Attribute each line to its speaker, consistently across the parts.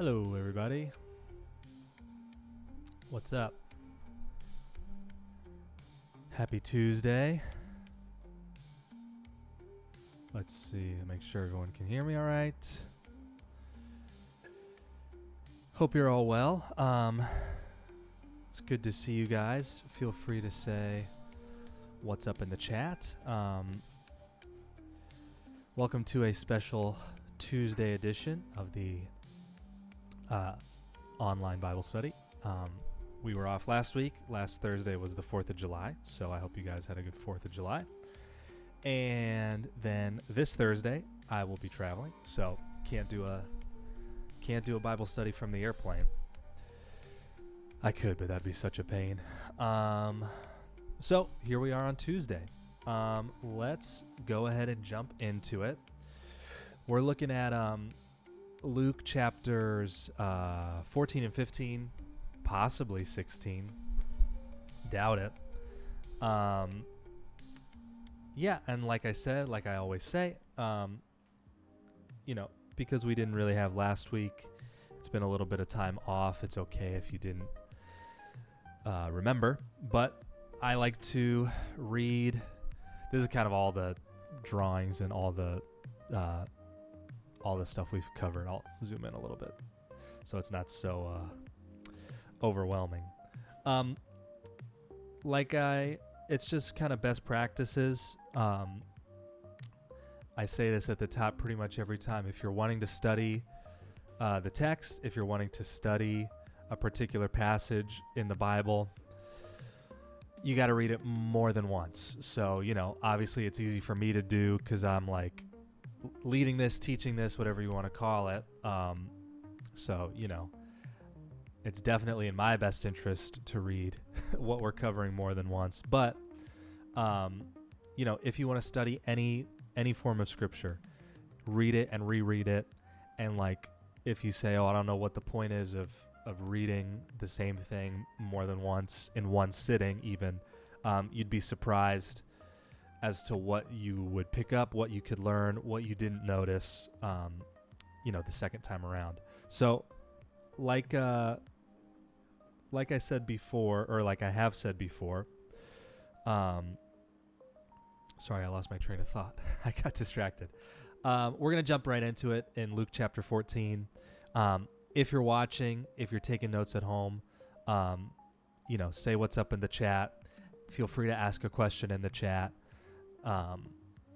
Speaker 1: Hello, everybody. What's up? Happy Tuesday. Let's see, make sure everyone can hear me all right. Hope you're all well. It's good to see you guys. Feel free to say what's up in the chat. Welcome to a special Tuesday edition of the online Bible study. We were off last week. Last Thursday was the 4th of July, so I hope you guys had a good 4th of July. And then this Thursday, I will be traveling, so can't do a Bible study from the airplane. I could, but that'd be such a pain. So here we are on Tuesday. Let's go ahead and jump into it. We're looking at Luke chapters 14 and 15, possibly 16. Doubt it. Yeah, and like I said, like I always say, because we didn't really have last week, it's been a little bit of time off. It's okay if you didn't remember, but I like to read. This is kind of all the drawings and all the stuff we've covered. I'll zoom in a little bit so it's not so overwhelming. It's just kind of best practices. I say this at the top pretty much every time. If you're wanting to study the text, if you're wanting to study a particular passage in the Bible, you got to read it more than once. So, obviously it's easy for me to do because I'm like leading this, teaching this, whatever you want to call it. It's definitely in my best interest to read what we're covering more than once. But, if you want to study any form of scripture, read it and reread it. And if you say, I don't know what the point is of reading the same thing more than once in one sitting even, you'd be surprised as to what you would pick up, what you could learn, what you didn't notice, the second time around. So like I said before, or like I have said before, sorry, I lost my train of thought. I got distracted. We're going to jump right into it in Luke chapter 14. If you're watching, if you're taking notes at home, say what's up in the chat. Feel free to ask a question in the chat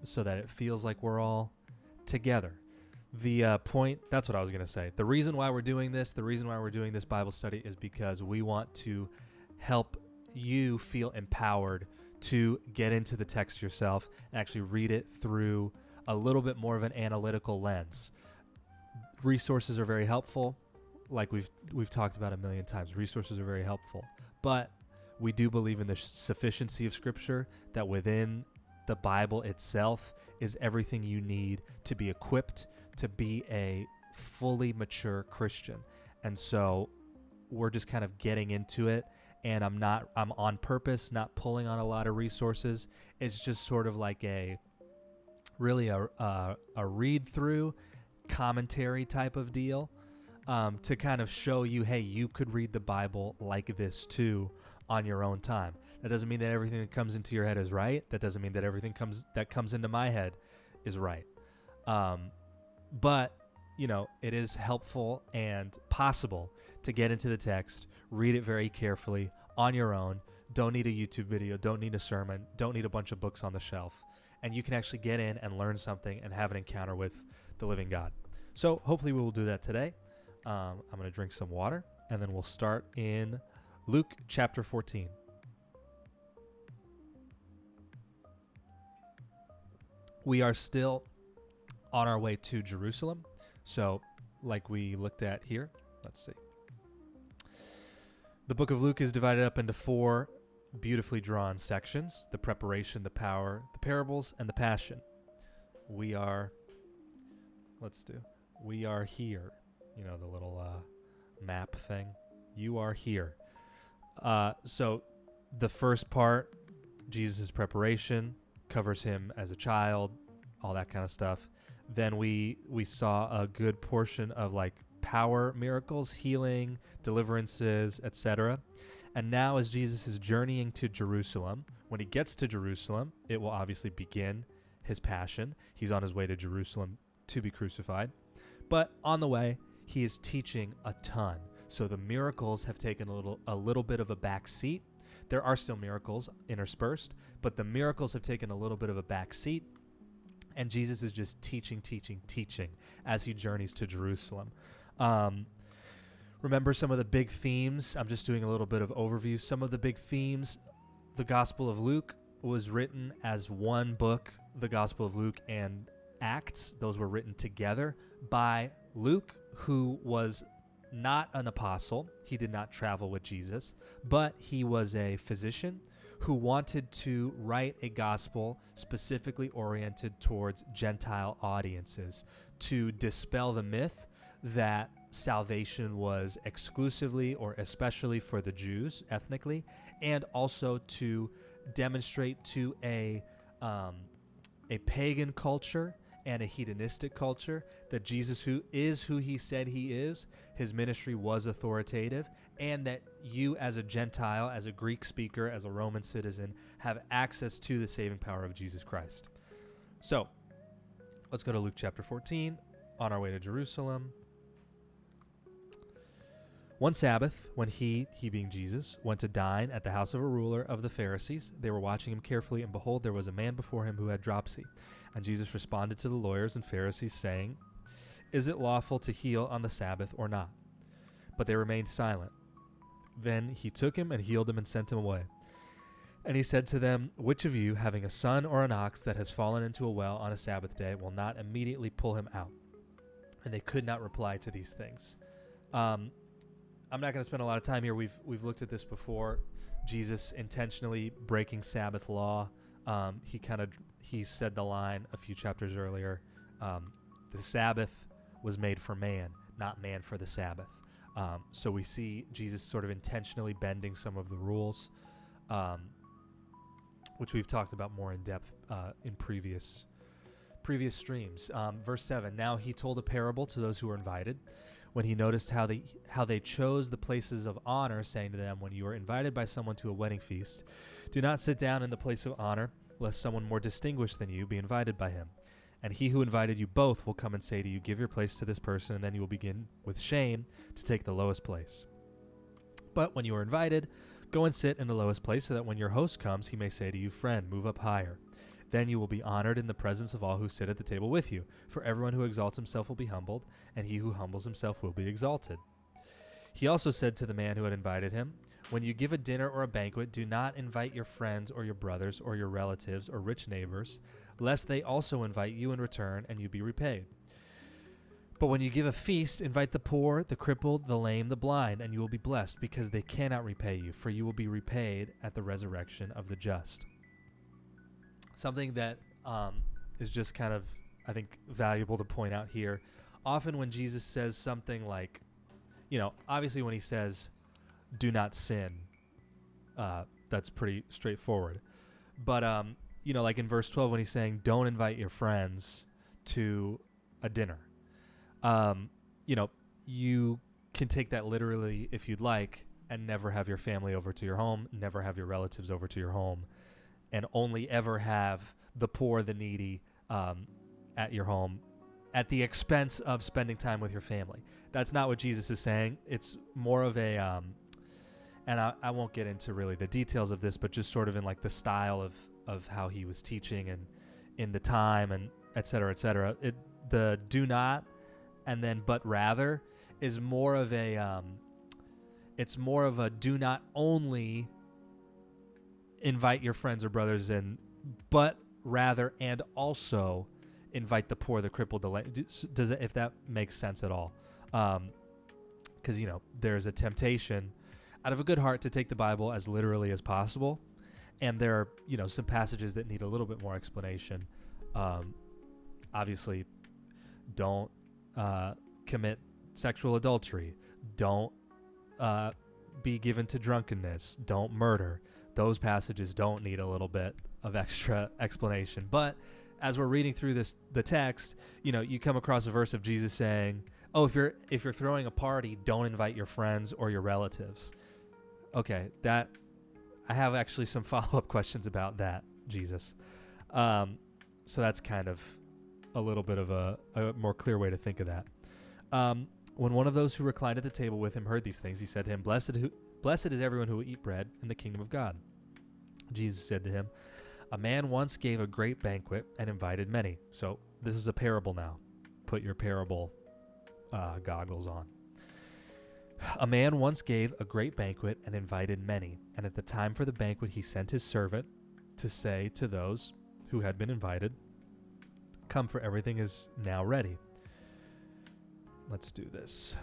Speaker 1: so that it feels like we're all together. The point, that's what I was going to say. The reason why we're doing this Bible study is because we want to help you feel empowered to get into the text yourself and actually read it through a little bit more of an analytical lens. Resources are very helpful. Like we've talked about a million times, resources are very helpful. But we do believe in the sufficiency of Scripture, that within the Bible itself is everything you need to be equipped to be a fully mature Christian. And so we're just kind of getting into it, and I'm on purpose not pulling on a lot of resources. It's just sort of like a read through commentary type of deal, to kind of show you, hey, you could read the Bible like this too on your own time. That doesn't mean that everything that comes into your head is right. That doesn't mean that everything that comes into my head is right. But it is helpful and possible to get into the text, read it very carefully on your own. Don't need a YouTube video, don't need a sermon, don't need a bunch of books on the shelf. And you can actually get in and learn something and have an encounter with the living God. So hopefully we will do that today. I'm going to drink some water, and then we'll start in Luke chapter 14. We are still on our way to Jerusalem. So like we looked at here, let's see. The book of Luke is divided up into 4 beautifully drawn sections: the preparation, the power, the parables, and the passion. We are here. The little map thing. You are here. So the first part, Jesus' preparation, covers him as a child, all that kind of stuff. Then we saw a good portion of power miracles, healing, deliverances, etc. And now as Jesus is journeying to Jerusalem, when he gets to Jerusalem, it will obviously begin his passion. He's on his way to Jerusalem to be crucified. But on the way, he is teaching a ton. So the miracles have taken a little bit of a back seat. There are still miracles interspersed, but the miracles have taken a little bit of a back seat. And Jesus is just teaching as he journeys to Jerusalem. Remember some of the big themes? I'm just doing a little bit of overview. Some of the big themes. The Gospel of Luke was written as one book. The Gospel of Luke and Acts, those were written together by Luke, who was not an apostle. He did not travel with Jesus, but he was a physician who wanted to write a gospel specifically oriented towards Gentile audiences to dispel the myth that salvation was exclusively or especially for the Jews ethnically, and also to demonstrate to a pagan culture and a hedonistic culture that Jesus who he said he is, his ministry was authoritative, and that you as a Gentile, as a Greek speaker, as a Roman citizen, have access to the saving power of Jesus Christ. So, let's go to Luke chapter 14, on our way to Jerusalem. One Sabbath, when he being Jesus, went to dine at the house of a ruler of the Pharisees, they were watching him carefully, and behold, there was a man before him who had dropsy. And Jesus responded to the lawyers and Pharisees, saying, "Is it lawful to heal on the Sabbath or not?" But they remained silent. Then he took him and healed him and sent him away. And he said to them, "Which of you, having a son or an ox that has fallen into a well on a Sabbath day, will not immediately pull him out?" And they could not reply to these things. I'm not going to spend a lot of time here. We've looked at this before. Jesus intentionally breaking Sabbath law. He said the line a few chapters earlier. The Sabbath was made for man, not man for the Sabbath. So we see Jesus sort of intentionally bending some of the rules, which we've talked about more in depth in previous streams. Verse 7, now he told a parable to those who were invited, when he noticed how they chose the places of honor, saying to them, when you are invited by someone to a wedding feast, do not sit down in the place of honor, lest someone more distinguished than you be invited by him. And he who invited you both will come and say to you, give your place to this person, and then you will begin with shame to take the lowest place. But when you are invited, go and sit in the lowest place, so that when your host comes, he may say to you, friend, move up higher. Then you will be honored in the presence of all who sit at the table with you. For everyone who exalts himself will be humbled, and he who humbles himself will be exalted. He also said to the man who had invited him, when you give a dinner or a banquet, do not invite your friends or your brothers or your relatives or rich neighbors, lest they also invite you in return and you be repaid. But when you give a feast, invite the poor, the crippled, the lame, the blind, and you will be blessed, because they cannot repay you, for you will be repaid at the resurrection of the just. Something that is just kind of, I think, valuable to point out here. Often when Jesus says something like, obviously when he says, do not sin, that's pretty straightforward. But, like in verse 12 when he's saying, don't invite your friends to a dinner. You can take that literally if you'd like, and never have your family over to your home, never have your relatives over to your home, and only ever have the poor, the needy at your home at the expense of spending time with your family. That's not what Jesus is saying. It's more of a, and I won't get into really the details of this, but just sort of in like the style of how he was teaching and in the time and et cetera, et cetera. The do not and then but rather is more of a, it's more of a do not only invite your friends or brothers in, but rather and also invite the poor, the crippled, the lame. Does it, if that makes sense at all? Because there's a temptation out of a good heart to take the Bible as literally as possible, and there are some passages that need a little bit more explanation. Obviously, don't commit sexual adultery. Don't be given to drunkenness. Don't murder. Those passages don't need a little bit of extra explanation. But as we're reading through the text, you come across a verse of Jesus saying, "Oh, if you're throwing a party, don't invite your friends or your relatives." Okay, that I have actually some follow-up questions about that, Jesus. So that's kind of a little bit of a more clear way to think of that. When one of those who reclined at the table with him heard these things, he said to him, Blessed is everyone who will eat bread in the kingdom of God. Jesus said to him, a man once gave a great banquet and invited many. So this is a parable now. Put your parable goggles on. A man once gave a great banquet and invited many. And at the time for the banquet, he sent his servant to say to those who had been invited, Come, for everything is now ready. Let's do this.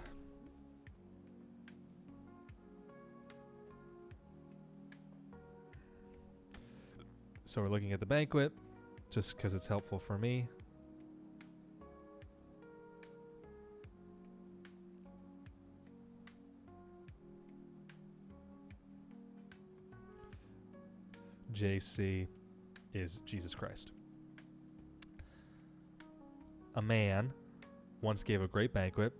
Speaker 1: So we're looking at the banquet, just because it's helpful for me. JC is Jesus Christ. A man once gave a great banquet,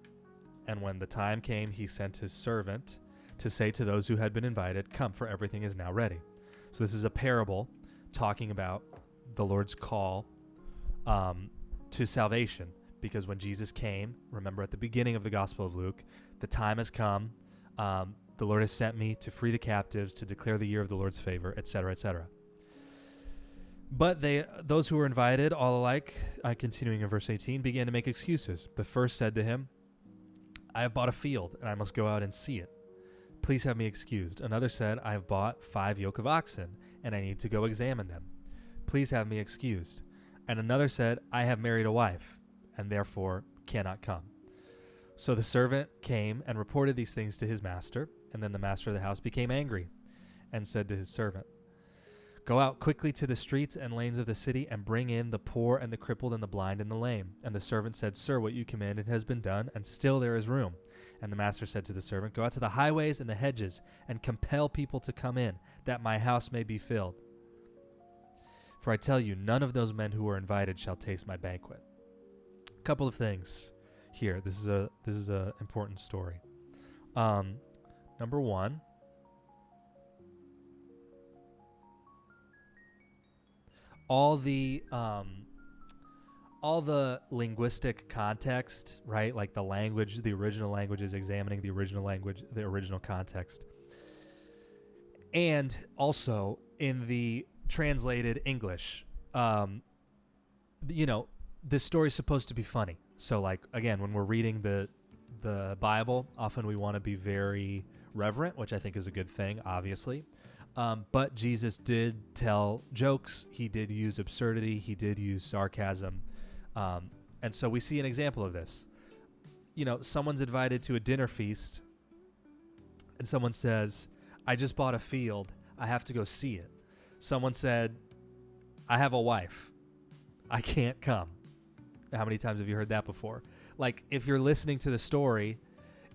Speaker 1: and when the time came, he sent his servant to say to those who had been invited, Come, for everything is now ready. So this is a parable talking about the Lord's call to salvation, because when Jesus came, remember at the beginning of the Gospel of Luke, the time has come, the Lord has sent me to free the captives, to declare the year of the Lord's favor, etc., etc. But those who were invited, all alike, continuing in verse 18, began to make excuses. The first said to him, I have bought a field, and I must go out and see it. Please have me excused. Another said, I have bought 5 yoke of oxen, and I need to go examine them. Please have me excused. And another said, I have married a wife, and therefore cannot come. So the servant came and reported these things to his master, and then the master of the house became angry and said to his servant, Go out quickly to the streets and lanes of the city and bring in the poor and the crippled and the blind and the lame. And the servant said, Sir, what you commanded has been done, and still there is room. And the master said to the servant, Go out to the highways and the hedges and compel people to come in, that my house may be filled. For I tell you, none of those men who were invited shall taste my banquet. A couple of things here. This is a important story. Number one, all the linguistic context, right? Like the language, the original language is examining the original language, the original context. And also in the translated English, this story is supposed to be funny. So like, again, when we're reading the Bible, often we want to be very reverent, which I think is a good thing, obviously. But Jesus did tell jokes. He did use absurdity. He did use sarcasm. And so we see an example of this. Someone's invited to a dinner feast, and someone says, I just bought a field. I have to go see it. Someone said, I have a wife. I can't come. How many times have you heard that before? Like, if you're listening to the story,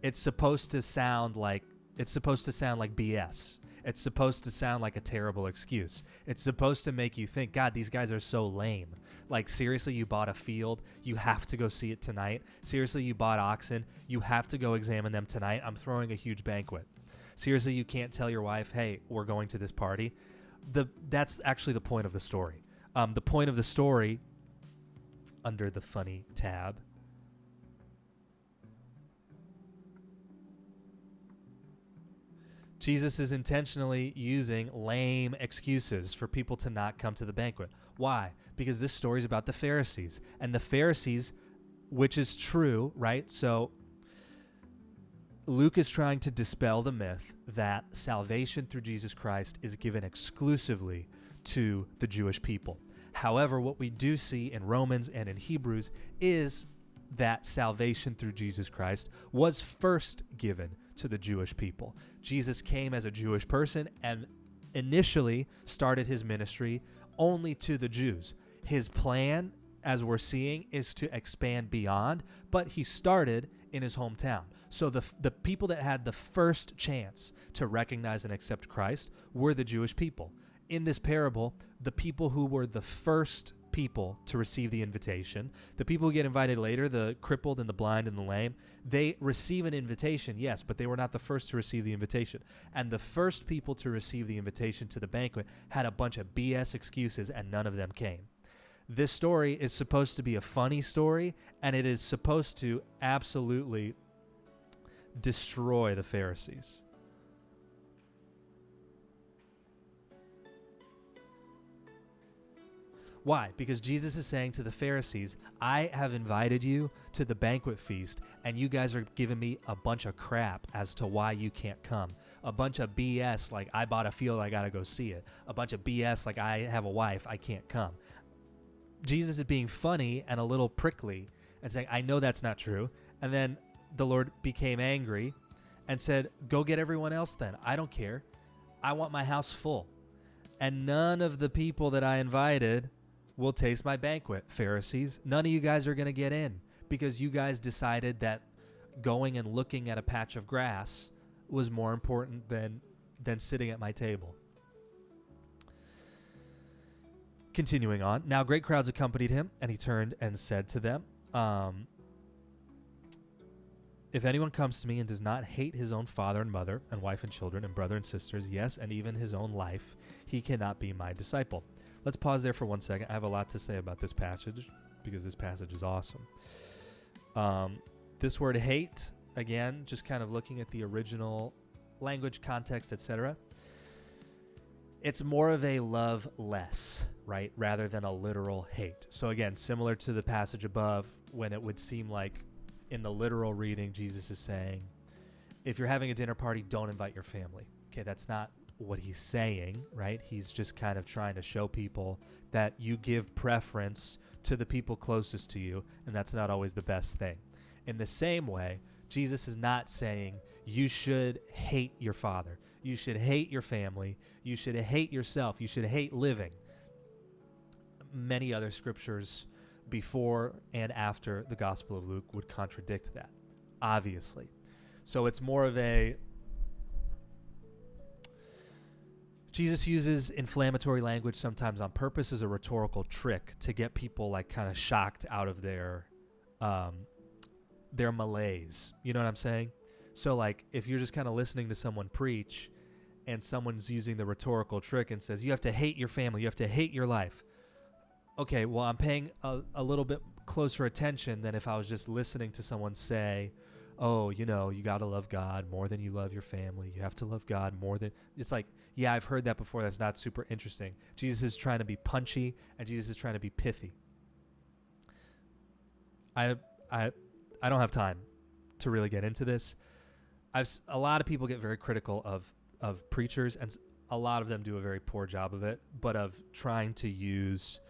Speaker 1: it's supposed to sound like BS. It's supposed to sound like a terrible excuse. It's supposed to make you think, God, these guys are so lame. Like, seriously, you bought a field. You have to go see it tonight. Seriously, you bought oxen. You have to go examine them tonight. I'm throwing a huge banquet. Seriously, you can't tell your wife, hey, we're going to this party. That's actually the point of the story. The point of the story, under the funny tab, Jesus is intentionally using lame excuses for people to not come to the banquet. Why? Because this story is about the Pharisees. And the Pharisees, which is true, right? So Luke is trying to dispel the myth that salvation through Jesus Christ is given exclusively to the Jewish people. However, what we do see in Romans and in Hebrews is that salvation through Jesus Christ was first given to the Jewish people. Jesus came as a Jewish person and initially started his ministry only to the Jews. His plan, as we're seeing, is to expand beyond, but he started in his hometown. So the people that had the first chance to recognize and accept Christ were the Jewish people. In this parable, the people who were the first people to receive the invitation. The people who get invited later, the crippled and the blind and the lame, they receive an invitation, yes, but they were not the first to receive the invitation. And the first people to receive the invitation to the banquet had a bunch of BS excuses, and none of them came. This story is supposed to be a funny story, and it is supposed to absolutely destroy the Pharisees. Why? Because Jesus is saying to the Pharisees, I have invited you to the banquet feast, and you guys are giving me a bunch of crap as to why you can't come. A bunch of BS like, I bought a field, I got to go see it. A bunch of BS like, I have a wife, I can't come. Jesus is being funny and a little prickly and saying, I know that's not true. And then the Lord became angry and said, go get everyone else then. I don't care. I want my house full. And none of the people that I invited will taste my banquet, Pharisees. None of you guys are going to get in because you guys decided that going and looking at a patch of grass was more important than sitting at my table. Continuing on, now great crowds accompanied him, and he turned and said to them, if anyone comes to me and does not hate his own father and mother and wife and children and brother and sisters, yes, and even his own life, he cannot be my disciple. Let's pause there for 1 second. I have a lot to say about this passage because this passage is awesome. This word hate, again, just kind of looking at the original language, context, etc. It's more of a love less, right, rather than a literal hate. So again, similar to the passage above, when it would seem like in the literal reading, Jesus is saying, if you're having a dinner party, don't invite your family. Okay, that's not what he's saying, right? He's just kind of trying to show people that you give preference to the people closest to you, and that's not always the best thing. In the same way, Jesus is not saying you should hate your father. You should hate your family. You should hate yourself. You should hate living. Many other scriptures before and after the Gospel of Luke would contradict that, obviously. So it's more of a... Jesus uses inflammatory language sometimes on purpose as a rhetorical trick to get people like kind of shocked out of their malaise. You know what I'm saying? So like if you're just kind of listening to someone preach and someone's using the rhetorical trick and says, you have to hate your family, you have to hate your life. Okay, well, I'm paying a little bit closer attention than if I was just listening to someone say, oh, you know, you got to love God more than you love your family. You have to love God more than... It's like, yeah, I've heard that before. That's not super interesting. Jesus is trying to be punchy, and Jesus is trying to be pithy. I don't have time to really get into this. A lot of people get very critical of preachers, and a lot of them do a very poor job of it, but of trying to use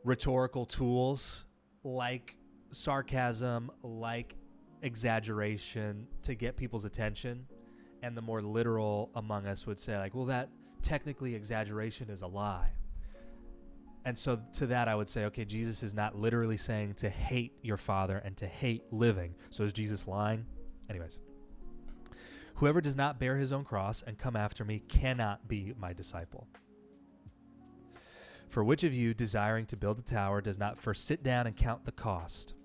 Speaker 1: rhetorical tools like sarcasm, like exaggeration to get people's attention. And the more literal among us would say like, well, that technically exaggeration is a lie. And so to that I would say, okay, Jesus is not literally saying to hate your father and to hate living. So is Jesus lying? Anyways, whoever does not bear his own cross and come after me cannot be my disciple. For which of you, desiring to build a tower, does not first sit down and count the cost?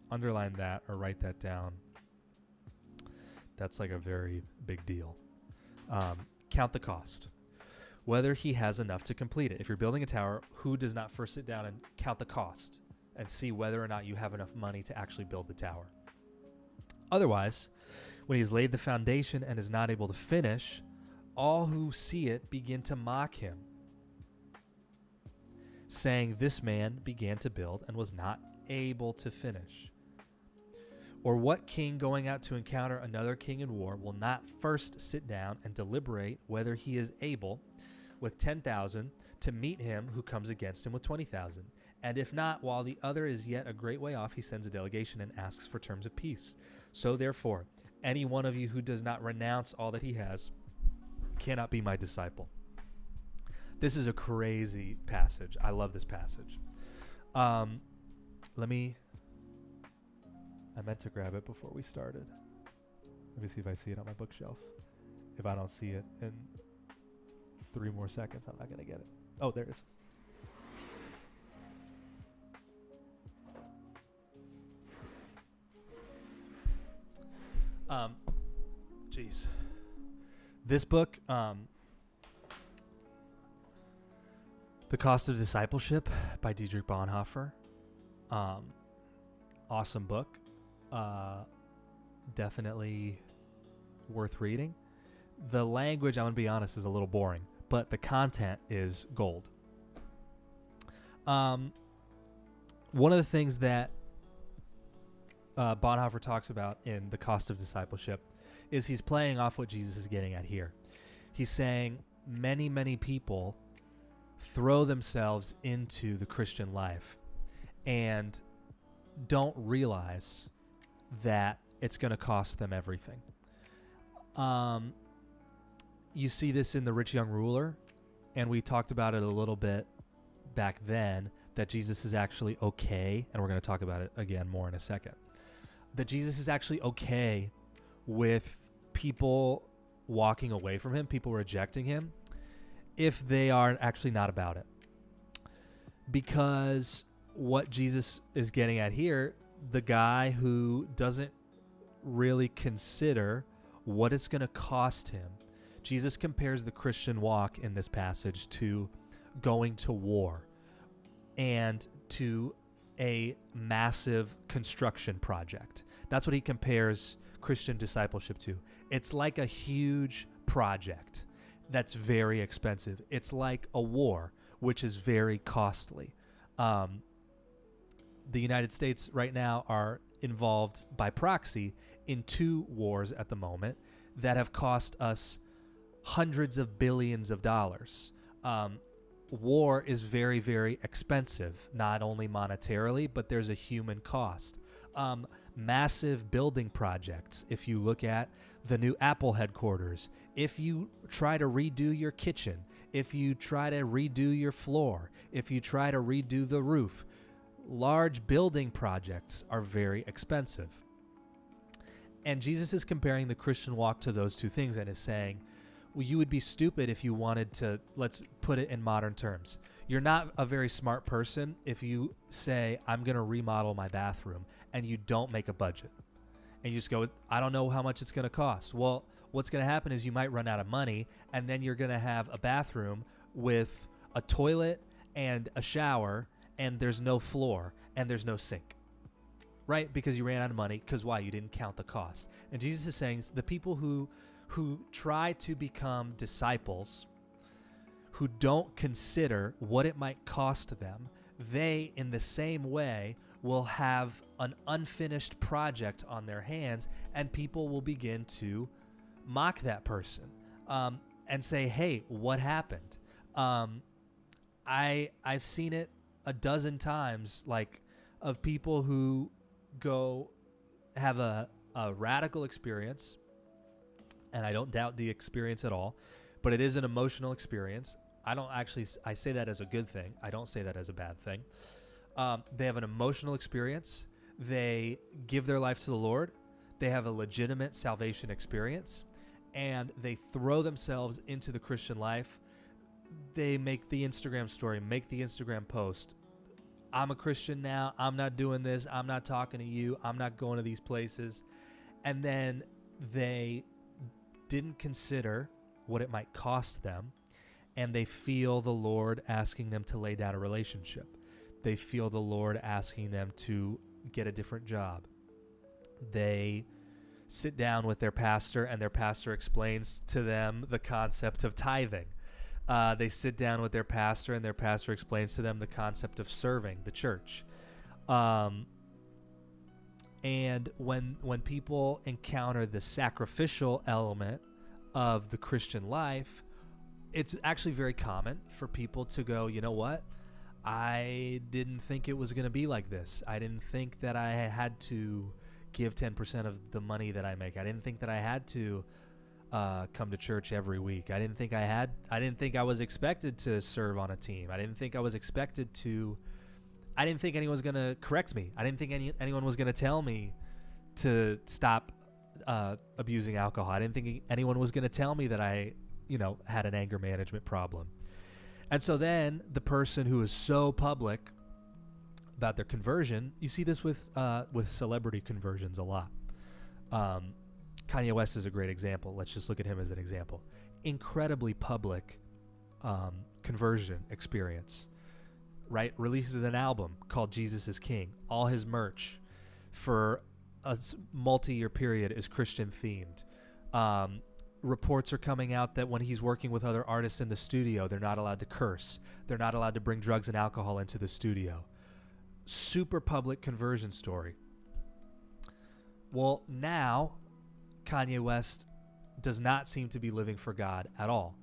Speaker 1: Underline that or write that down. That's like a very big deal. Count the cost. Whether he has enough to complete it. If you're building a tower, who does not first sit down and count the cost and see whether or not you have enough money to actually build the tower? Otherwise, when he has laid the foundation and is not able to finish, all who see it begin to mock him, saying, this man began to build and was not able to finish. Or what king going out to encounter another king in war will not first sit down and deliberate whether he is able with 10,000 to meet him who comes against him with 20,000? And if not, while the other is yet a great way off, he sends a delegation and asks for terms of peace. So therefore, any one of you who does not renounce all that he has cannot be my disciple. This is a crazy passage. I love this passage. I meant to grab it before we started. Let me see if I see it on my bookshelf. If I don't see it in 3 more seconds, I'm not going to get it. Oh, there it is. Jeez. This book, The Cost of Discipleship by Dietrich Bonhoeffer. Awesome book. Definitely worth reading. The language, I'm going to be honest, is a little boring, but the content is gold. One of the things that Bonhoeffer talks about in The Cost of Discipleship is he's playing off what Jesus is getting at here. He's saying many, many people throw themselves into the Christian life and don't realize that it's going to cost them everything. You see this in the rich young ruler, and we talked about it a little bit back then, that Jesus is actually okay, and we're going to talk about it again more in a second, that Jesus is actually okay with people walking away from him, people rejecting him, if they are actually not about it. Because what Jesus is getting at here, the guy who doesn't really consider what it's going to cost him, Jesus compares the Christian walk in this passage to going to war and to a massive construction project. That's what he compares Christian discipleship to. It's like a huge project that's very expensive. It's like a war, which is very costly. The United States right now are involved by proxy in 2 wars at the moment that have cost us hundreds of billions of dollars. War is very, very expensive, not only monetarily, but there's a human cost. Massive building projects. If you look at the new Apple headquarters, if you try to redo your kitchen, if you try to redo your floor, if you try to redo the roof, large building projects are very expensive. And Jesus is comparing the Christian walk to those 2 things and is saying, well, you would be stupid if you wanted to, let's put it in modern terms. You're not a very smart person if you say, I'm going to remodel my bathroom, and you don't make a budget. And you just go, I don't know how much it's going to cost. Well, what's going to happen is you might run out of money, and then you're going to have a bathroom with a toilet and a shower, and there's no floor, and there's no sink. Right? Because you ran out of money. Because why? You didn't count the cost. And Jesus is saying the people who try to become disciples, who don't consider what it might cost them, they, in the same way, will have an unfinished project on their hands, and people will begin to mock that person and say, hey, what happened? I've seen it a dozen times, like, of people who go have a radical experience, and I don't doubt the experience at all, but it is an emotional experience. I say that as a good thing. I don't say that as a bad thing. They have an emotional experience. They give their life to the Lord. They have a legitimate salvation experience, and they throw themselves into the Christian life. They make the Instagram story, make the Instagram post. I'm a Christian now. I'm not doing this. I'm not talking to you. I'm not going to these places. And then they didn't consider what it might cost them, and they feel the Lord asking them to lay down a relationship. They feel the Lord asking them to get a different job. They sit down with their pastor, and their pastor explains to them the concept of tithing. They sit down with their pastor, and their pastor explains to them the concept of serving the church. And when people encounter the sacrificial element of the Christian life, it's actually very common for people to go, you know what? I didn't think it was going to be like this. I didn't think that I had to give 10% of the money that I make. I didn't think that I had to come to church every week. I didn't think I was expected to serve on a team. I didn't think anyone was going to correct me. I didn't think anyone was going to tell me to stop abusing alcohol. I didn't think anyone was going to tell me that I, had an anger management problem. And so then the person who is so public about their conversion, you see this with celebrity conversions a lot. Kanye West is a great example. Let's just look at him as an example. Incredibly public conversion experience, right? Releases an album called Jesus is King. All his merch for a multi-year period is Christian themed. Reports are coming out that when he's working with other artists in the studio, they're not allowed to curse. They're not allowed to bring drugs and alcohol into the studio. Super public conversion story. Well, now Kanye West does not seem to be living for God at all.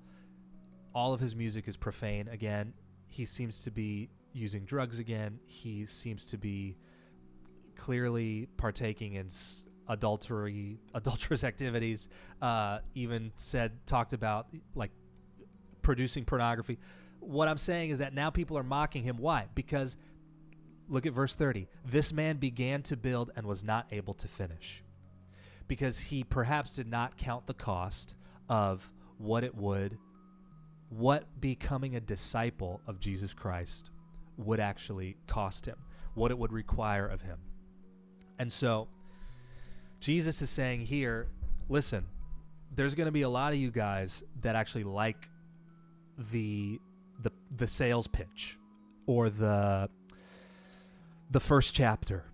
Speaker 1: All of his music is profane again. He seems to be using drugs again. He seems to be clearly partaking in adulterous activities. Even talked about like producing pornography. What I'm saying is that now people are mocking him. Why? Because look at verse 30. This man began to build and was not able to finish, because he perhaps did not count the cost of what becoming a disciple of Jesus Christ would actually cost him, what it would require of him. And so Jesus is saying here, listen, there's going to be a lot of you guys that actually like the sales pitch or the first chapter,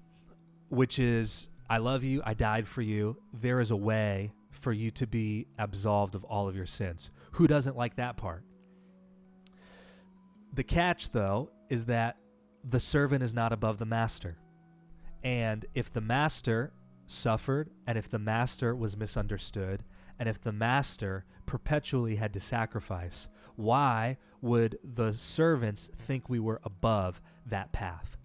Speaker 1: which is, I love you, I died for you. There is a way for you to be absolved of all of your sins. Who doesn't like that part? The catch, though, is that the servant is not above the master. And if the master suffered, and if the master was misunderstood, and if the master perpetually had to sacrifice, why would the servants think we were above that path?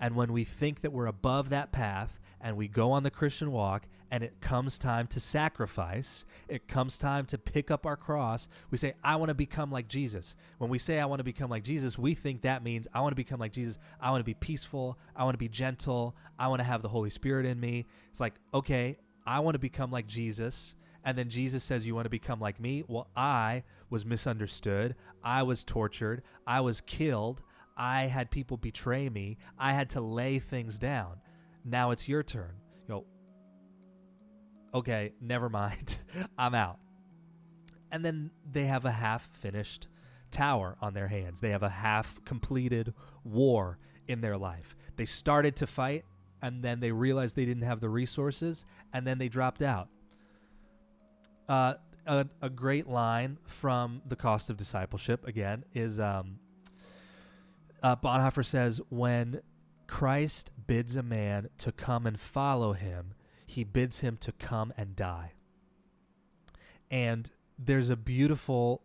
Speaker 1: And when we think that we're above that path and we go on the Christian walk and it comes time to sacrifice, it comes time to pick up our cross, we say, I want to become like Jesus. When we say I want to become like Jesus, we think that means I want to become like Jesus. I want to be peaceful. I want to be gentle. I want to have the Holy Spirit in me. It's like, okay, I want to become like Jesus. And then Jesus says, you want to become like me? Well, I was misunderstood. I was tortured. I was killed. I had people betray me. I had to lay things down. Now it's your turn. You go, okay, never mind. I'm out. And then they have a half-finished tower on their hands. They have a half-completed war in their life. They started to fight, and then they realized they didn't have the resources, and then they dropped out. A great line from The Cost of Discipleship, again, is Bonhoeffer says, when Christ bids a man to come and follow him, he bids him to come and die. And there's a beautiful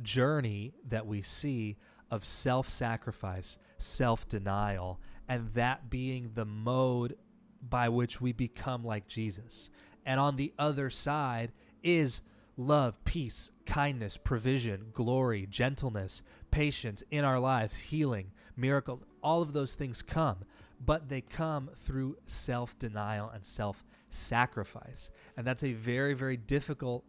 Speaker 1: journey that we see of self-sacrifice, self-denial, and that being the mode by which we become like Jesus. And on the other side is love, peace, kindness, provision, glory, gentleness, patience in our lives, healing, miracles. All of those things come, but they come through self-denial and self-sacrifice. And that's a very, very difficult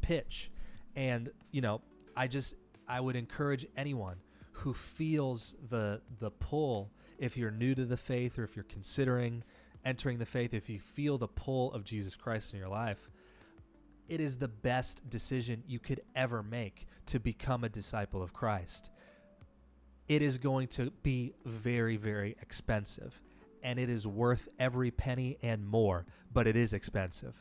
Speaker 1: pitch. And, you know, I would encourage anyone who feels the pull, if you're new to the faith or if you're considering entering the faith, if you feel the pull of Jesus Christ in your life, it is the best decision you could ever make to become a disciple of Christ. It is going to be very, very expensive, and it is worth every penny and more, but it is expensive.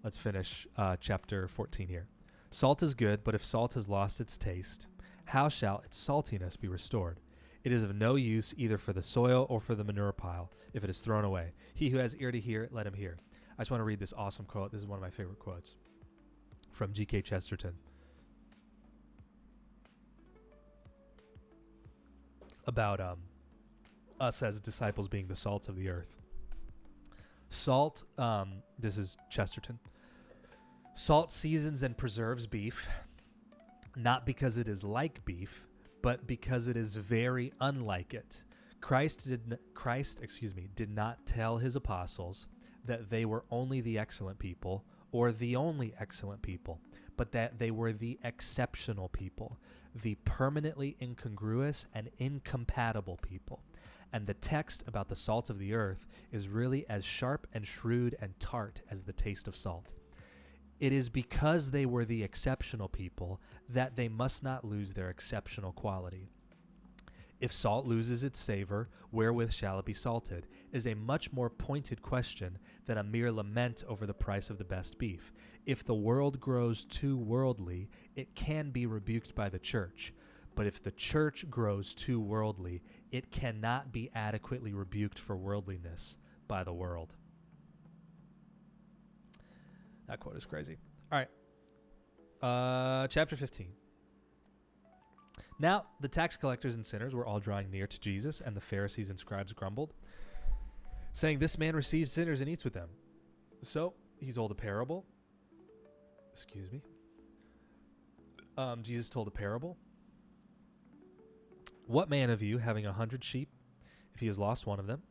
Speaker 1: Let's finish chapter 14 here. Salt is good, but if salt has lost its taste, how shall its saltiness be restored? It is of no use either for the soil or for the manure pile if it is thrown away. He who has ear to hear, let him hear. I just want to read this awesome quote. This is one of my favorite quotes from G.K. Chesterton about us as disciples being the salt of the earth. Salt, this is Chesterton. Salt seasons and preserves beef, not because it is like beef, but because it is very unlike it. Christ did not tell his apostles that they were only the excellent people or the only excellent people, but that they were the exceptional people, the permanently incongruous and incompatible people. And the text about the salt of the earth is really as sharp and shrewd and tart as the taste of salt. It is because they were the exceptional people that they must not lose their exceptional quality. If salt loses its savor, wherewith shall it be salted? Is a much more pointed question than a mere lament over the price of the best beef. If the world grows too worldly, it can be rebuked by the church. But if the church grows too worldly, it cannot be adequately rebuked for worldliness by the world. That quote is crazy. All right. Chapter 15. Now the tax collectors and sinners were all drawing near to Jesus, and the Pharisees and scribes grumbled, saying, "This man receives sinners and eats with them." So he told a parable. Excuse me. Jesus told a parable. What man of you, having 100 sheep, if he has lost one of them,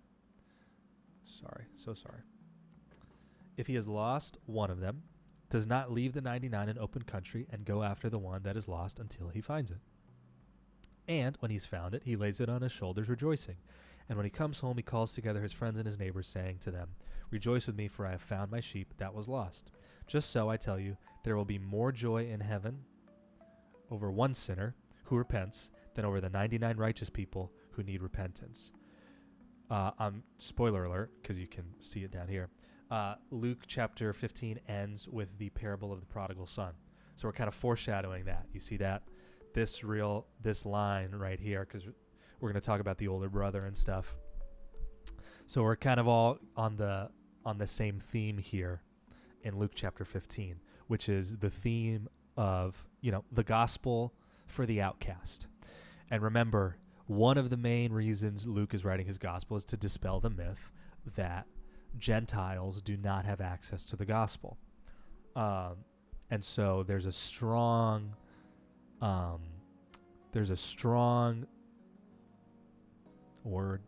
Speaker 1: if he has lost one of them, does not leave the 99 in open country and go after the one that is lost until he finds it? And when he's found it, he lays it on his shoulders, rejoicing. And when he comes home, he calls together his friends and his neighbors, saying to them, "Rejoice with me, for I have found my sheep that was lost." Just so, I tell you, there will be more joy in heaven over one sinner who repents than over the 99 righteous people who need repentance. Spoiler alert, because you can see it down here. Luke chapter 15 ends with the parable of the prodigal son. So we're kind of foreshadowing that. You see that? This line right here, because we're going to talk about the older brother and stuff. So we're kind of all on the same theme here in Luke chapter 15, which is the theme of, the gospel for the outcast. And remember, one of the main reasons Luke is writing his gospel is to dispel the myth that Gentiles do not have access to the gospel. And so there's a strong word.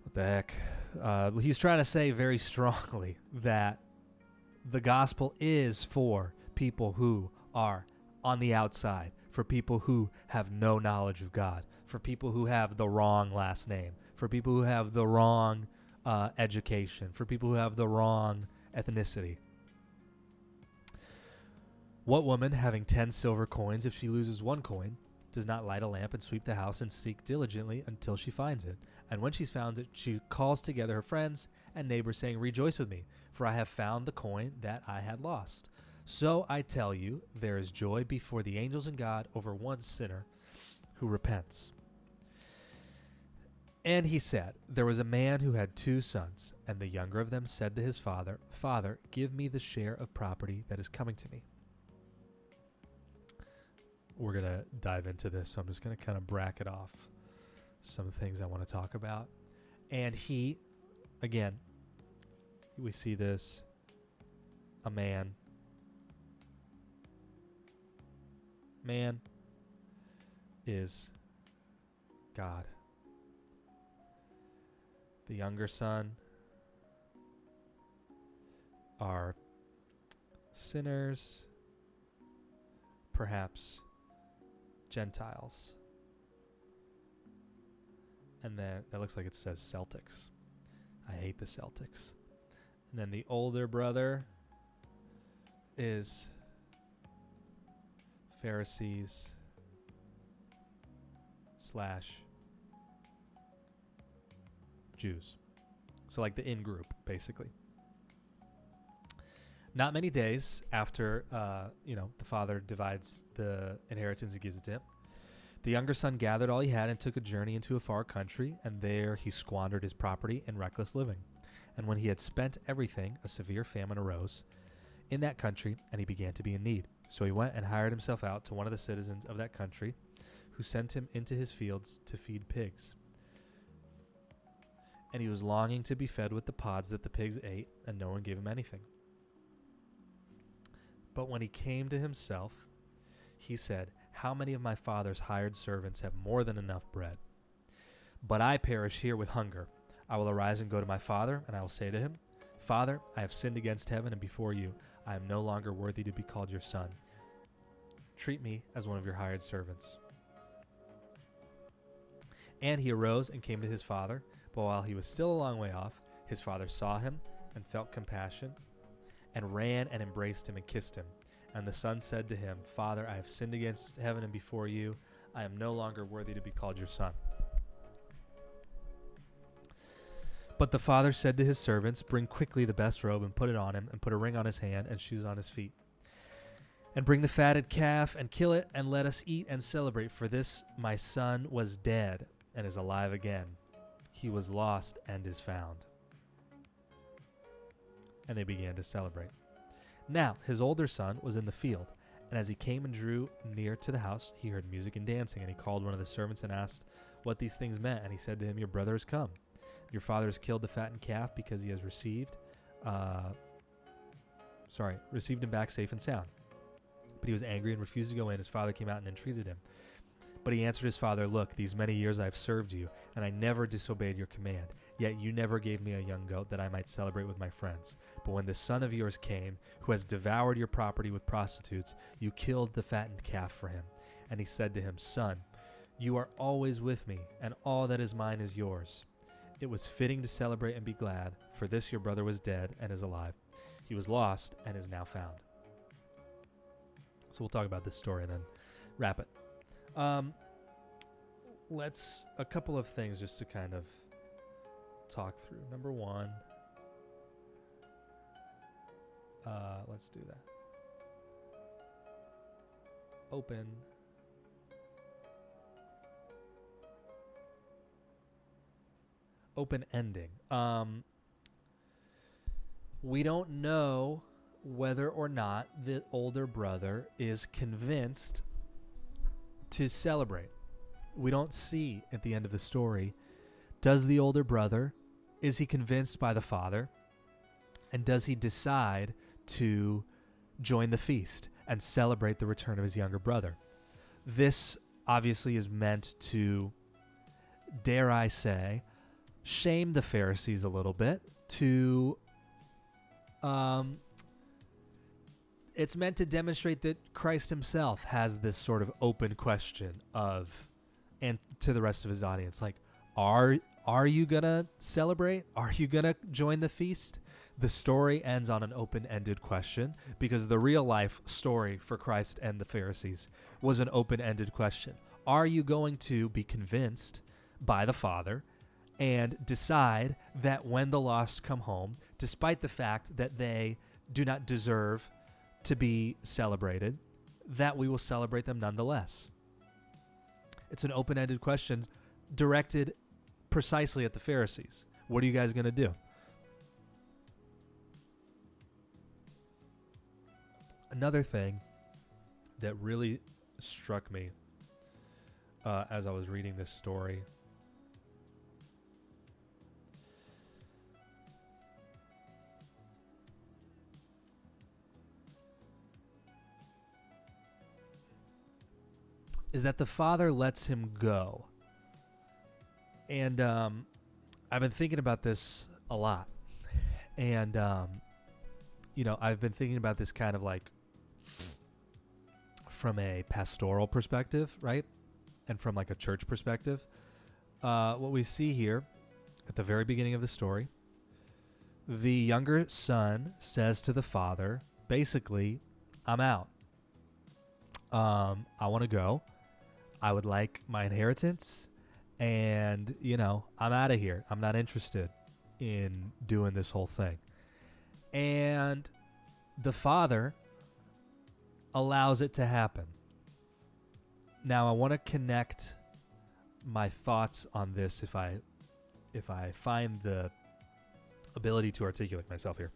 Speaker 1: What the heck? He's trying to say very strongly that the gospel is for people who are on the outside, for people who have no knowledge of God, for people who have the wrong last name, for people who have the wrong education, for people who have the wrong ethnicity. What woman, having 10 silver coins, if she loses one coin, does not light a lamp and sweep the house and seek diligently until she finds it? And when she's found it, she calls together her friends and neighbors, saying, "Rejoice with me, for I have found the coin that I had lost." So I tell you, there is joy before the angels in God over one sinner who repents. And he said, there was a man who had 2 sons, and the younger of them said to his father, "Father, give me the share of property that is coming to me." We're going to dive into this, so I'm just going to kind of bracket off some things I want to talk about. And he, again, we see this, a man is God. The younger son are sinners, perhaps Gentiles. And then that looks like it says Celtics. I hate the Celtics. And then the older brother is Pharisees / Jews. So like the in-group, basically. Not many days after, the father divides the inheritance and gives it to him, the younger son gathered all he had and took a journey into a far country, and there he squandered his property in reckless living. And when he had spent everything, a severe famine arose in that country, and he began to be in need. So he went and hired himself out to one of the citizens of that country, who sent him into his fields to feed pigs. And he was longing to be fed with the pods that the pigs ate, and no one gave him anything. But when he came to himself, he said, "How many of my father's hired servants have more than enough bread? But I perish here with hunger. I will arise and go to my father, and I will say to him, Father, I have sinned against heaven and before you. I am no longer worthy to be called your son. Treat me as one of your hired servants." And he arose and came to his father. But while he was still a long way off, his father saw him and felt compassion and ran and embraced him and kissed him. And the son said to him, "Father, I have sinned against heaven and before you. I am no longer worthy to be called your son." But the father said to his servants, "Bring quickly the best robe and put it on him, and put a ring on his hand and shoes on his feet. And bring the fatted calf and kill it, and let us eat and celebrate. For this my son was dead and is alive again. He was lost and is found." And they began to celebrate. Now his older son was in the field, and as he came and drew near to the house, he heard music and dancing. And he called one of the servants and asked what these things meant. And he said to him, "Your brother has come. Your father has killed the fattened calf because he has received him back safe and sound." But he was angry and refused to go in. His father came out and entreated him. But he answered his father, "Look, these many years I have served you, and I never disobeyed your command. Yet you never gave me a young goat that I might celebrate with my friends. But when this son of yours came, who has devoured your property with prostitutes, you killed the fattened calf for him." And he said to him, "Son, you are always with me, and all that is mine is yours. It was fitting to celebrate and be glad, for this your brother was dead and is alive. He was lost and is now found." So we'll talk about this story and then wrap it. A couple of things just to kind of talk through. Number one, let's do that. Open ending. We don't know whether or not the older brother is convinced to celebrate. We don't see at the end of the story, does the older brother, is he convinced by the father? And does he decide to join the feast and celebrate the return of his younger brother? This obviously is meant to, dare I say, shame the Pharisees a little bit, it's meant to demonstrate that Christ himself has this sort of open question and to the rest of his audience, like, are you gonna celebrate? Are you gonna join the feast? The story ends on an open-ended question, because the real life story for Christ and the Pharisees was an open-ended question. Are you going to be convinced by the Father and decide that when the lost come home, despite the fact that they do not deserve to be celebrated, that we will celebrate them nonetheless? It's an open-ended question directed precisely at the Pharisees. What are you guys going to do? Another thing that really struck me as I was reading this story is that the father lets him go. And I've been thinking about this a lot. And, I've been thinking about this kind of like from a pastoral perspective, right? And from like a church perspective. What we see here at the very beginning of the story, the younger son says to the father, basically, "I'm out. I want to go. I would like my inheritance, and, I'm out of here. I'm not interested in doing this whole thing." And the father allows it to happen. Now, I want to connect my thoughts on this if I find the ability to articulate myself here.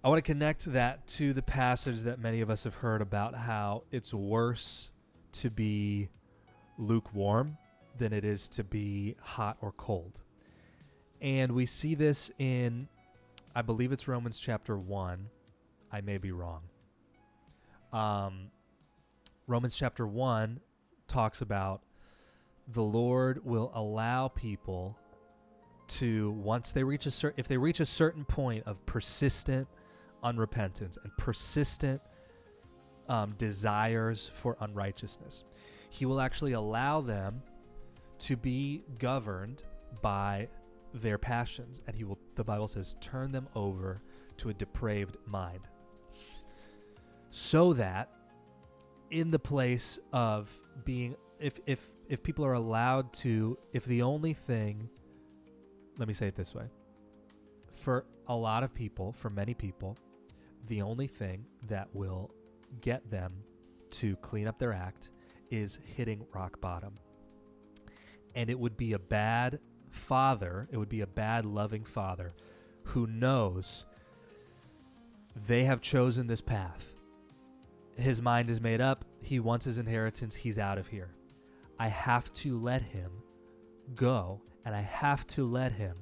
Speaker 1: I want to connect that to the passage that many of us have heard about how it's worse to be lukewarm than it is to be hot or cold. And we see this in, I believe it's Romans chapter 1. I may be wrong. Romans chapter 1 talks about the Lord will allow people to, once they reach if they reach a certain point of persistent unrepentance and persistent desires for unrighteousness, he will actually allow them to be governed by their passions, and he will, the Bible says, turn them over to a depraved mind, so that in the place of being, if people are allowed to, if the only thing, let me say it this way, for a lot of people, for many people, the only thing that will get them to clean up their act is hitting rock bottom. And it would be a bad father, it would be a bad loving father who knows they have chosen this path. His mind is made up. He wants his inheritance. He's out of here. I have to let him go, and I have to let him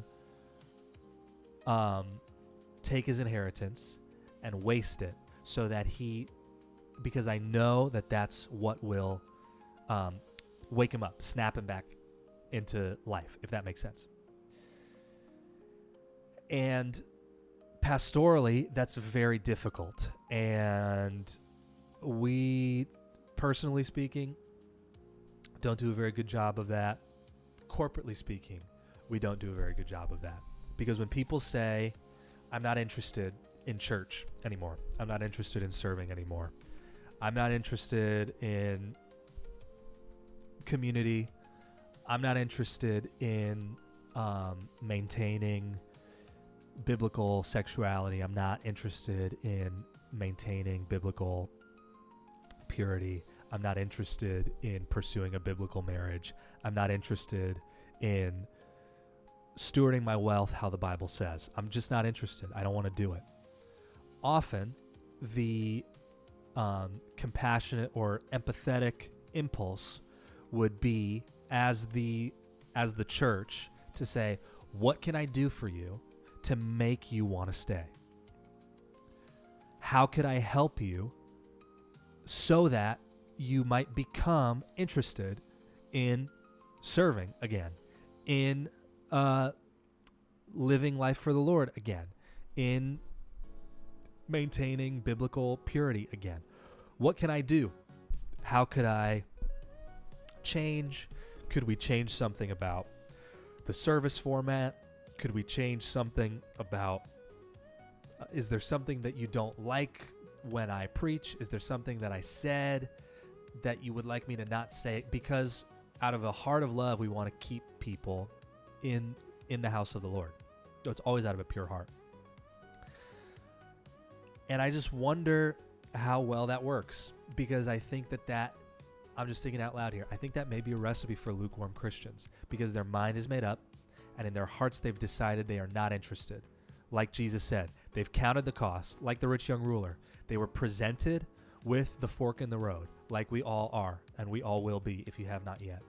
Speaker 1: take his inheritance and waste it, so that because I know that that's what will wake him up, snap him back into life, if that makes sense. And pastorally, that's very difficult. And we, personally speaking, don't do a very good job of that. Corporately speaking, we don't do a very good job of that. Because when people say, I'm not interested in church anymore, I'm not interested in serving anymore, I'm not interested in community, I'm not interested in maintaining biblical sexuality, I'm not interested in maintaining biblical purity, I'm not interested in pursuing a biblical marriage, I'm not interested in stewarding my wealth how the Bible says, I'm just not interested, I don't want to do it. Often the compassionate or empathetic impulse would be, as the church, to say, what can I do for you to make you want to stay? How could I help you so that you might become interested in serving again, in living life for the Lord again, in maintaining biblical purity again? What can I do? How could I change? Could we change something about the service format? Could we change something about, is there something that you don't like when I preach? Is there something that I said that you would like me to not say? Because out of a heart of love, we want to keep people in the house of the Lord. So it's always out of a pure heart. And I just wonder how well that works, because I think that I'm just thinking out loud here, I think that may be a recipe for lukewarm Christians, because their mind is made up and in their hearts they've decided they are not interested. Like Jesus said, they've counted the cost, like the rich young ruler. They were presented with the fork in the road, like we all are, and we all will be if you have not yet.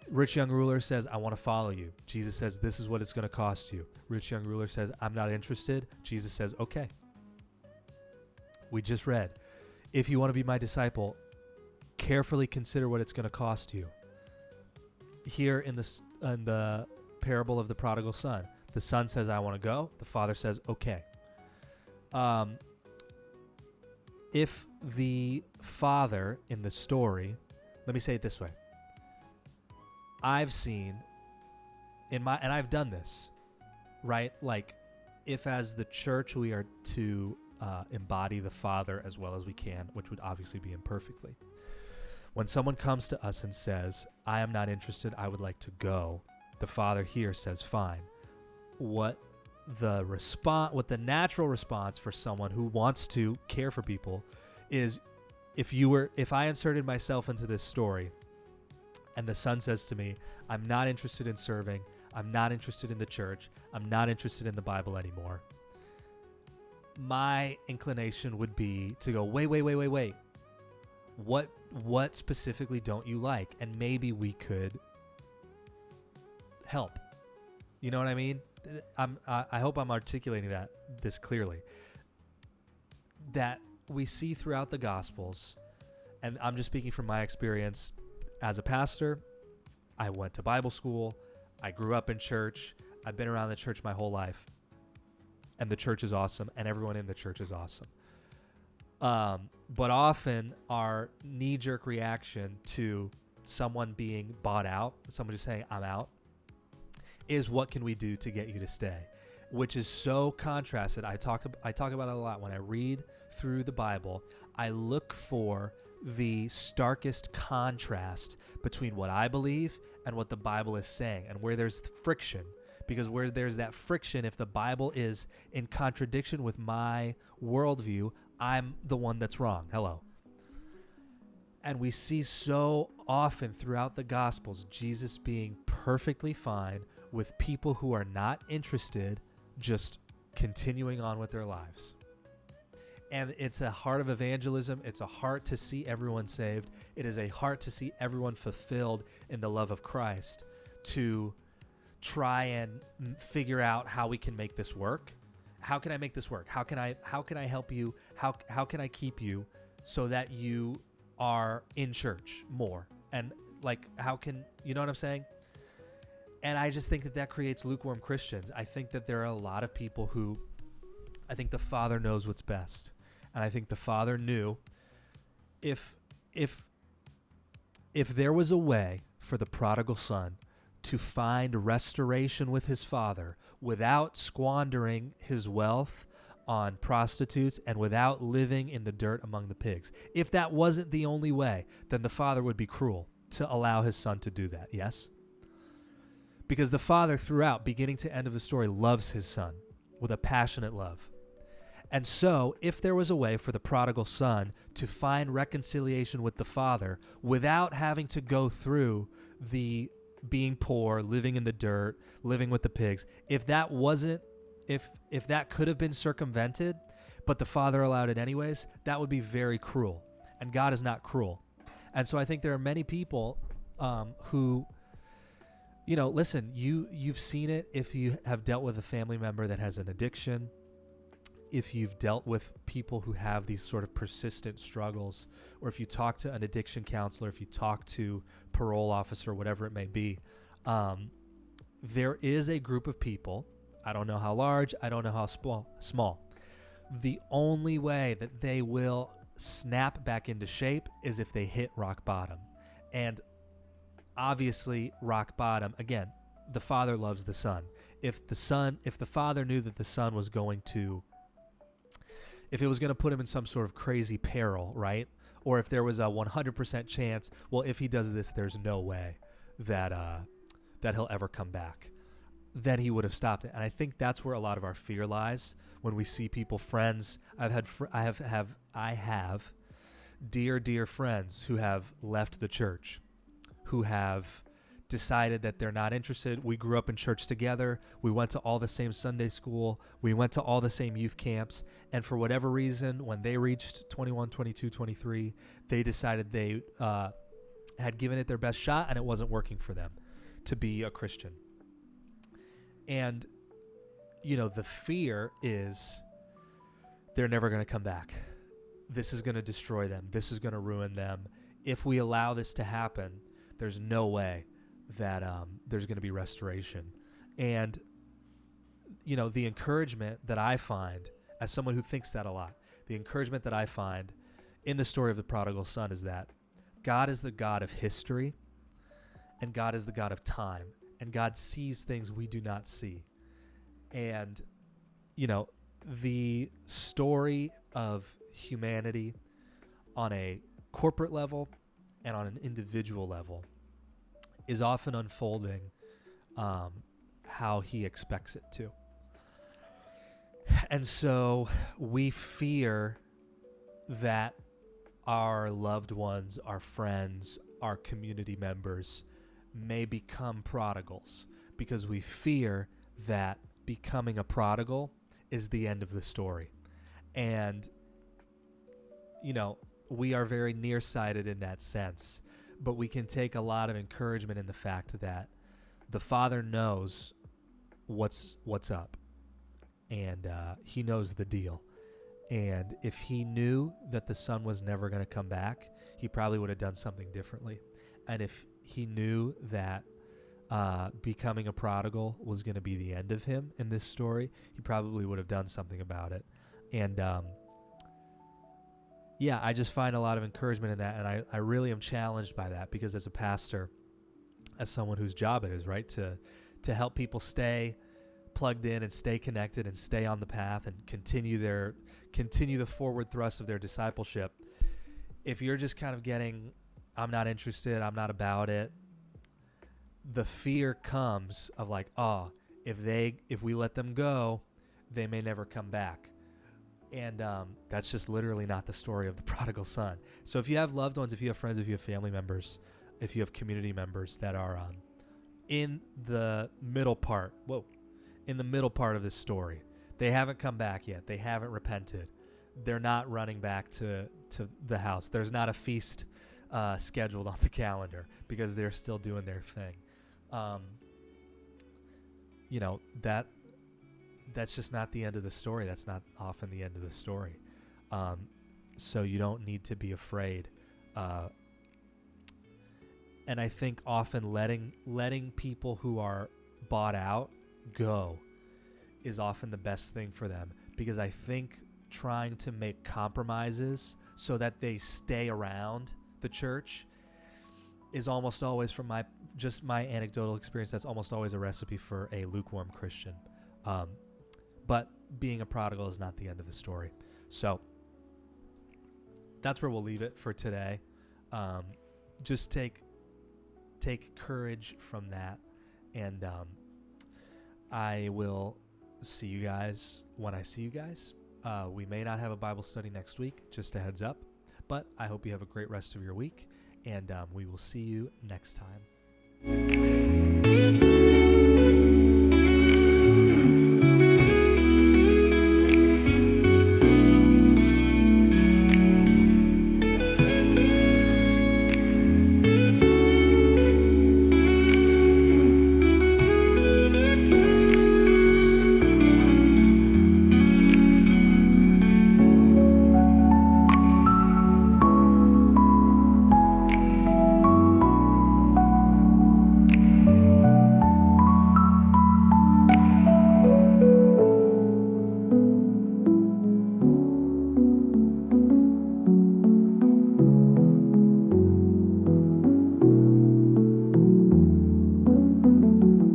Speaker 1: Rich young ruler says, I want to follow you. Jesus says, this is what it's going to cost you. Rich young ruler says, I'm not interested. Jesus says, okay. We just read, if you want to be my disciple, carefully consider what it's going to cost you. Here in the parable of the prodigal son, the son says, I want to go. The father says, okay. If the father in the story, let me say it this way. I've seen and I've done this, right? Like, if as the church we are to embody the Father as well as we can, which would obviously be imperfectly. When someone comes to us and says, I am not interested, I would like to go, the Father here says, fine. What the natural response for someone who wants to care for people is, if I inserted myself into this story and the son says to me, I'm not interested in serving, I'm not interested in the church, I'm not interested in the Bible anymore, my inclination would be to go, wait. What specifically don't you like? And maybe we could help. You know what I mean? I hope I'm articulating this clearly. That we see throughout the Gospels, and I'm just speaking from my experience as a pastor. I went to Bible school. I grew up in church. I've been around the church my whole life. And the church is awesome. And everyone in the church is awesome. But often our knee-jerk reaction to someone being bought out, someone just saying, I'm out, is what can we do to get you to stay? Which is so contrasted. I talk about it a lot. When I read through the Bible, I look for the starkest contrast between what I believe and what the Bible is saying, and where there's friction. Because where there's that friction, if the Bible is in contradiction with my worldview, I'm the one that's wrong. Hello. And we see so often throughout the Gospels Jesus being perfectly fine with people who are not interested, just continuing on with their lives. And it's a heart of evangelism. It's a heart to see everyone saved. It is a heart to see everyone fulfilled in the love of Christ, to try and figure out how we can make this work. How can I make this work? How can I help you? How can I keep you so that you are in church more? And like, how can, you know what I'm saying? And I just think that creates lukewarm Christians. I think that there are a lot of people who, I think the Father knows what's best. And I think the Father knew if there was a way for the prodigal son to find restoration with his father without squandering his wealth on prostitutes and without living in the dirt among the pigs, if that wasn't the only way, then the father would be cruel to allow his son to do that, yes? Because the father throughout, beginning to end of the story, loves his son with a passionate love. And so, if there was a way for the prodigal son to find reconciliation with the father without having to go through the being poor, living in the dirt, living with the pigs, if that could have been circumvented, but the father allowed it anyways, that would be very cruel. And God is not cruel. And so I think there are many people who, you know, listen, you've seen it if you have dealt with a family member that has an addiction, if you've dealt with people who have these sort of persistent struggles, or if you talk to an addiction counselor, if you talk to parole officer, whatever it may be, there is a group of people, I don't know how large, I don't know how small. The only way that they will snap back into shape is if they hit rock bottom. And obviously rock bottom, again, the father loves the son. If the father knew that the son was going to, if it was going to put him in some sort of crazy peril, right? Or if there was a 100% chance, well, if he does this, there's no way that he'll ever come back, then he would have stopped it. And I think that's where a lot of our fear lies when we see people, friends. I have dear friends who have left the church, who have decided that they're not interested. We grew up in church together. We went to all the same Sunday school. We went to all the same youth camps. And for whatever reason, when they reached 21, 22, 23, they decided they had given it their best shot and it wasn't working for them to be a Christian. And, you know, the fear is they're never going to come back. This is going to destroy them. This is going to ruin them. If we allow this to happen, there's no way that there's going to be restoration. And, you know, the encouragement that I find, as someone who thinks that a lot, the encouragement that I find in the story of the prodigal son is that God is the God of history, and God is the God of time, and God sees things we do not see. And, you know, the story of humanity on a corporate level and on an individual level is often unfolding how he expects it to. And so we fear that our loved ones, our friends, our community members may become prodigals because we fear that becoming a prodigal is the end of the story. And, you know, we are very nearsighted in that sense, but we can take a lot of encouragement in the fact that the Father knows what's up, and he knows the deal. And if he knew that the son was never going to come back, he probably would have done something differently. And if he knew that becoming a prodigal was going to be the end of him in this story, he probably would have done something about it. And yeah, I just find a lot of encouragement in that, and I really am challenged by that, because as a pastor, as someone whose job it is, right, to help people stay plugged in and stay connected and stay on the path and continue the forward thrust of their discipleship. If you're just kind of getting, I'm not interested, I'm not about it, the fear comes of like, oh, if we let them go, they may never come back. And that's just literally not the story of the prodigal son. So if you have loved ones, if you have friends, if you have family members, if you have community members that are in the middle part of this story, they haven't come back yet, they haven't repented, they're not running back to the house, there's not a feast scheduled on the calendar because they're still doing their thing. That's just not the end of the story. That's not often the end of the story. So you don't need to be afraid. And I think often letting people who are bought out go is often the best thing for them, because I think trying to make compromises so that they stay around the church is almost always, from my anecdotal experience, that's almost always a recipe for a lukewarm Christian. But being a prodigal is not the end of the story. So that's where we'll leave it for today. Just take courage from that, and I will see you guys when I see you guys. We may not have a Bible study next week, just a heads up, but I hope you have a great rest of your week, and we will see you next time.